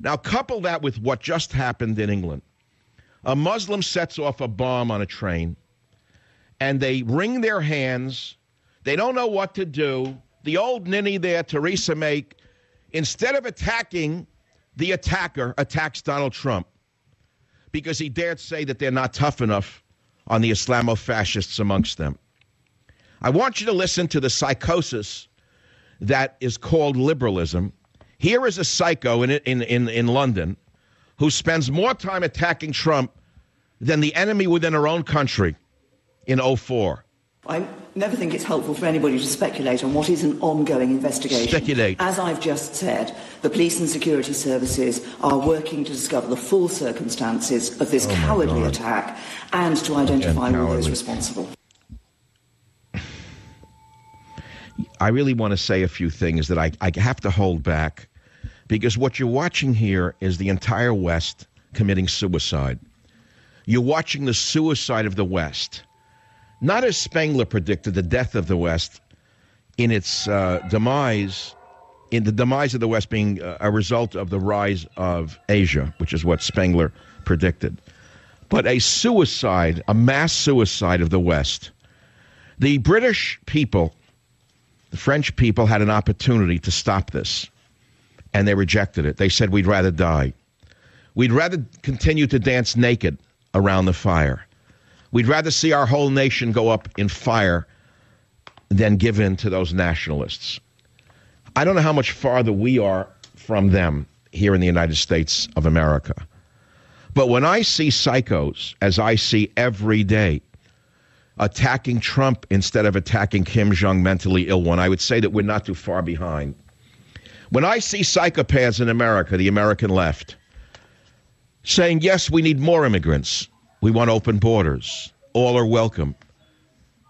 Now, couple that with what just happened in England. A Muslim sets off a bomb on a train, and they wring their hands. They don't know what to do. The old ninny there, Theresa May, instead of attacking the attacker, attacks Donald Trump because he dared say that they're not tough enough on the Islamo-fascists amongst them. I want you to listen to the psychosis that is called liberalism. Here is a psycho in London who spends more time attacking Trump than the enemy within her own country in 2004. I never think it's helpful for anybody to speculate on what is an ongoing investigation. Speculate. As I've just said, the police and security services are working to discover the full circumstances of this cowardly attack and to identify all those responsible. I really want to say a few things that I have to hold back, because what you're watching here is the entire West committing suicide. You're watching the suicide of the West. Not as Spengler predicted, the death of the West in its demise, in the demise of the West being a result of the rise of Asia, which is what Spengler predicted. But a suicide, a mass suicide of the West. The British people, the French people had an opportunity to stop this, and they rejected it. They said, we'd rather die. We'd rather continue to dance naked around the fire. We'd rather see our whole nation go up in fire than give in to those nationalists. I don't know how much farther we are from them here in the United States of America. But when I see psychos, as I see every day, attacking Trump instead of attacking Kim Jong mentally ill one, I would say that we're not too far behind. When I see psychopaths in America, the American left, saying, yes, we need more immigrants. We want open borders. All are welcome.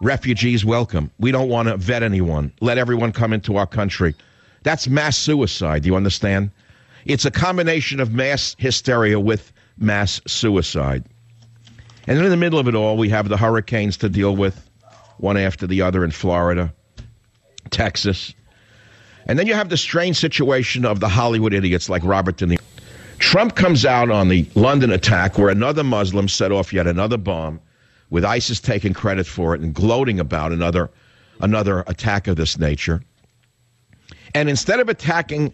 Refugees welcome. We don't want to vet anyone. Let everyone come into our country. That's mass suicide. Do you understand? It's a combination of mass hysteria with mass suicide. And in the middle of it all, we have the hurricanes to deal with, one after the other in Florida, Texas. And then you have the strange situation of the Hollywood idiots like Robert De Niro. Trump comes out on the London attack where another Muslim set off yet another bomb with ISIS taking credit for it and gloating about another attack of this nature. And instead of attacking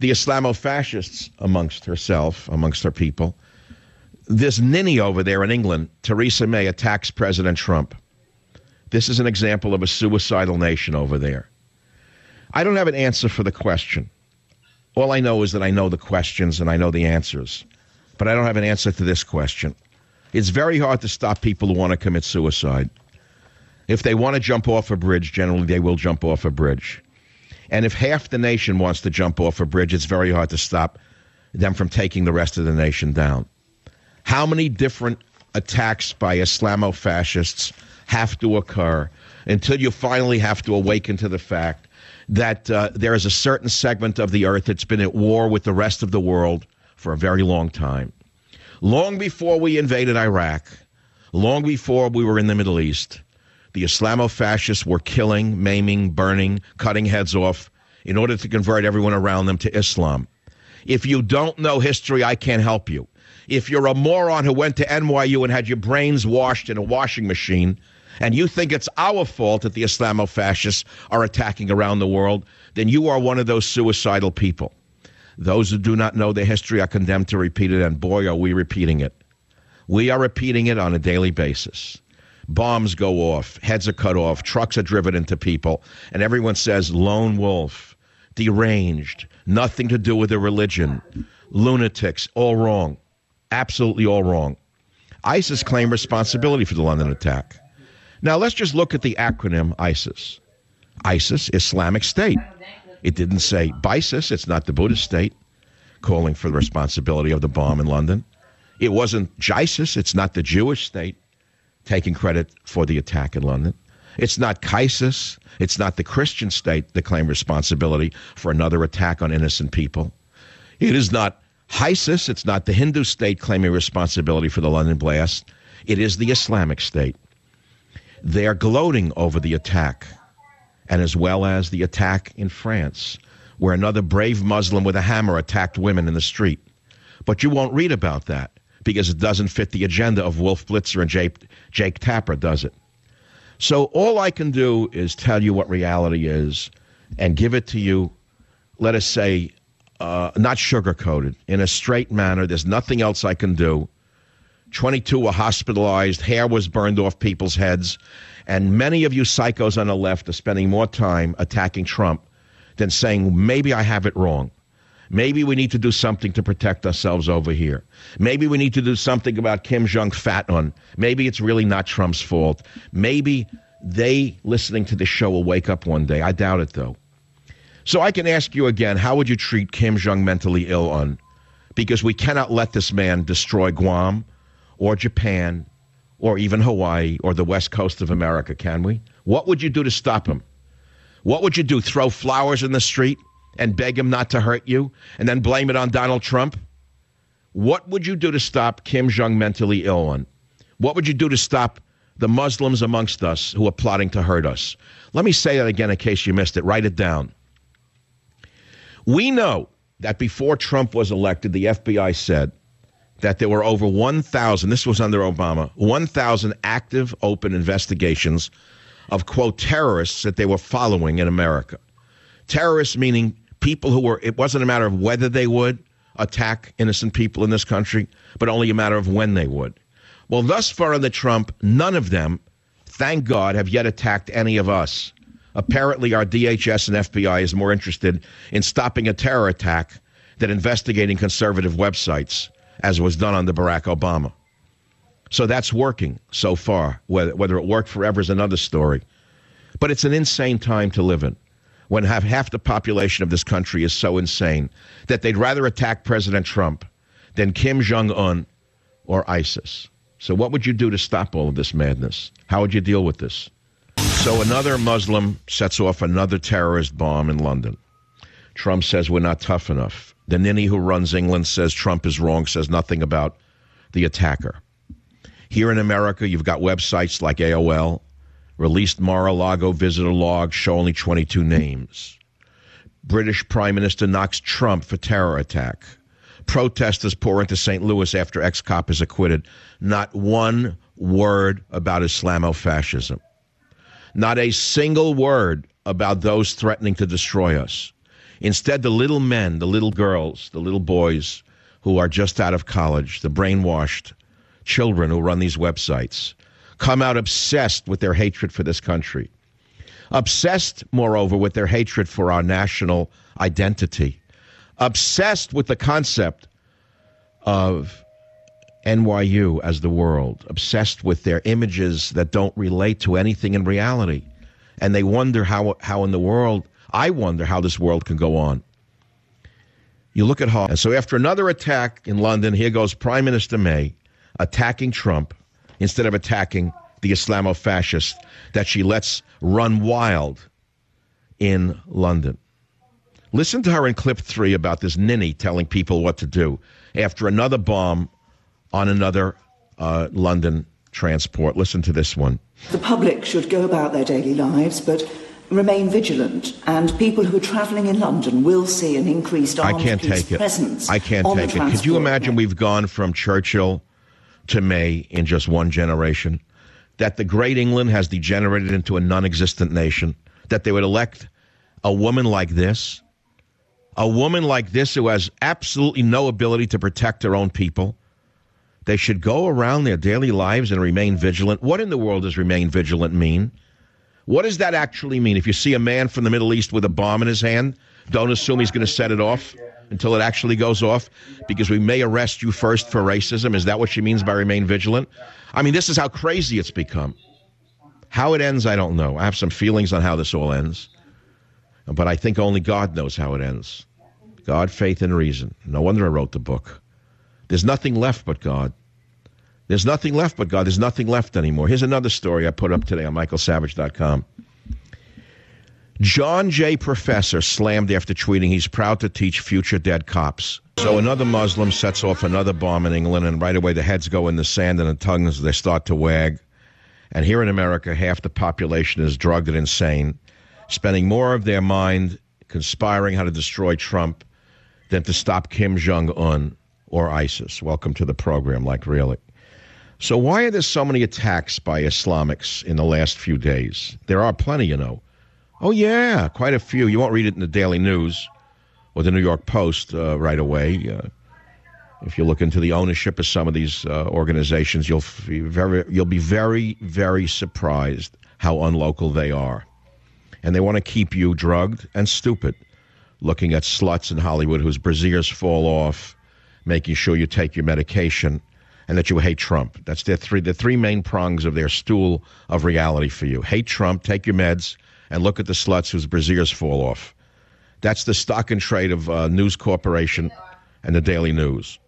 the Islamo-fascists amongst herself, amongst her people, this ninny over there in England, Theresa May, attacks President Trump. This is an example of a suicidal nation over there. I don't have an answer for the question. All I know is that I know the questions and I know the answers. But I don't have an answer to this question. It's very hard to stop people who want to commit suicide. If they want to jump off a bridge, generally they will jump off a bridge. And if half the nation wants to jump off a bridge, it's very hard to stop them from taking the rest of the nation down. How many different attacks by Islamo-fascists have to occur until you finally have to awaken to the fact that there is a certain segment of the earth that's been at war with the rest of the world for a very long time. Long before we invaded Iraq, long before we were in the Middle East, the Islamo-fascists were killing, maiming, burning, cutting heads off in order to convert everyone around them to Islam. If you don't know history, I can't help you. If you're a moron who went to NYU and had your brains washed in a washing machine, and you think it's our fault that the Islamo-fascists are attacking around the world, then you are one of those suicidal people. Those who do not know the history are condemned to repeat it, and boy, are we repeating it. We are repeating it on a daily basis. Bombs go off, heads are cut off, trucks are driven into people, and everyone says lone wolf, deranged, nothing to do with their religion, lunatics, all wrong, absolutely all wrong. ISIS claimed responsibility for the London attack. Now, let's just look at the acronym ISIS. ISIS, Islamic State. It didn't say BISIS, it's not the Buddhist state, calling for the responsibility of the bomb in London. It wasn't JISIS, it's not the Jewish state, taking credit for the attack in London. It's not CHISIS, it's not the Christian state that claimed responsibility for another attack on innocent people. It is not HISIS, it's not the Hindu state claiming responsibility for the London blast. It is the Islamic State. They are gloating over the attack, and as well as the attack in France, where another brave Muslim with a hammer attacked women in the street. But you won't read about that because it doesn't fit the agenda of Wolf Blitzer and Jake Tapper, does it? So all I can do is tell you what reality is and give it to you, let us say, not sugar-coated, in a straight manner. There's nothing else I can do. 22 were hospitalized, hair was burned off people's heads, and many of you psychos on the left are spending more time attacking Trump than saying, maybe I have it wrong. Maybe we need to do something to protect ourselves over here. Maybe we need to do something about Kim Jong-un. Maybe it's really not Trump's fault. Maybe they, listening to this show, will wake up one day. I doubt it, though. So I can ask you again, how would you treat Kim Jong mentally ill? Because we cannot let this man destroy Guam or Japan or even Hawaii or the west coast of America, can we? What would you do to stop him? What would you do, throw flowers in the street and beg him not to hurt you and then blame it on Donald Trump? What would you do to stop Kim Jong mentally ill? What would you do to stop the Muslims amongst us who are plotting to hurt us? Let me say that again in case you missed it. Write it down. We know that before Trump was elected, the FBI said that there were over 1,000, this was under Obama, 1,000 active open investigations of, quote, terrorists that they were following in America. Terrorists meaning people who were, it wasn't a matter of whether they would attack innocent people in this country, but only a matter of when they would. Well, thus far under Trump, none of them, thank God, have yet attacked any of us. Apparently, our DHS and FBI is more interested in stopping a terror attack than investigating conservative websites, as was done under Barack Obama. So that's working so far. Whether it worked forever is another story. But it's an insane time to live in, when half the population of this country is so insane that they'd rather attack President Trump than Kim Jong-un or ISIS. So what would you do to stop all of this madness? How would you deal with this? So another Muslim sets off another terrorist bomb in London. Trump says we're not tough enough. The ninny who runs England says Trump is wrong, says nothing about the attacker. Here in America, you've got websites like AOL, released Mar-a-Lago visitor logs show only 22 names. British Prime Minister knocks Trump for terror attack. Protesters pour into St. Louis after ex-cop is acquitted. Not one word about Islamofascism. Not a single word about those threatening to destroy us. Instead, the little men, the little girls, the little boys who are just out of college, the brainwashed children who run these websites, come out obsessed with their hatred for this country. Obsessed, moreover, with their hatred for our national identity. Obsessed with the concept of NYU as the world. Obsessed with their images that don't relate to anything in reality. And they wonder how in the world, I wonder how this world can go on. You look at how, and so after another attack in London, here goes Prime Minister May attacking Trump instead of attacking the Islamofascist that she lets run wild in London. Listen to her in clip 3 about this ninny telling people what to do after another bomb on another London transport. Listen to this one. The public should go about their daily lives, but remain vigilant, and people who are travelling in London will see an increased armed police presence. I can't take it. Could you imagine we've gone from Churchill to May in just one generation? That the great England has degenerated into a non-existent nation? That they would elect a woman like this? A woman like this who has absolutely no ability to protect her own people? They should go around their daily lives and remain vigilant. What in the world does remain vigilant mean? What does that actually mean? If you see a man from the Middle East with a bomb in his hand, don't assume he's going to set it off until it actually goes off, because we may arrest you first for racism. Is that what she means by remain vigilant? I mean, this is how crazy it's become. How it ends, I don't know. I have some feelings on how this all ends, but I think only God knows how it ends. God, faith, and reason. No wonder I wrote the book. There's nothing left but God. There's nothing left but God. There's nothing left anymore. Here's another story I put up today on michaelsavage.com. John J. Professor slammed after tweeting he's proud to teach future dead cops. So another Muslim sets off another bomb in England, and right away the heads go in the sand and the tongues, they start to wag. And here in America, half the population is drugged and insane, spending more of their mind conspiring how to destroy Trump than to stop Kim Jong-un. or ISIS. Welcome to the program, like really. So why are there so many attacks by Islamics in the last few days? There are plenty, you know. Oh, yeah, quite a few. You won't read it in the Daily News or the New York Post right away. If you look into the ownership of some of these organizations, you'll be very, very surprised how unlocal they are. And they want to keep you drugged and stupid, looking at sluts in Hollywood whose brassieres fall off, making sure you take your medication, and that you hate Trump. That's the three main prongs of their stool of reality for you. Hate Trump, take your meds, and look at the sluts whose brassieres fall off. That's the stock and trade of News Corporation and the Daily News.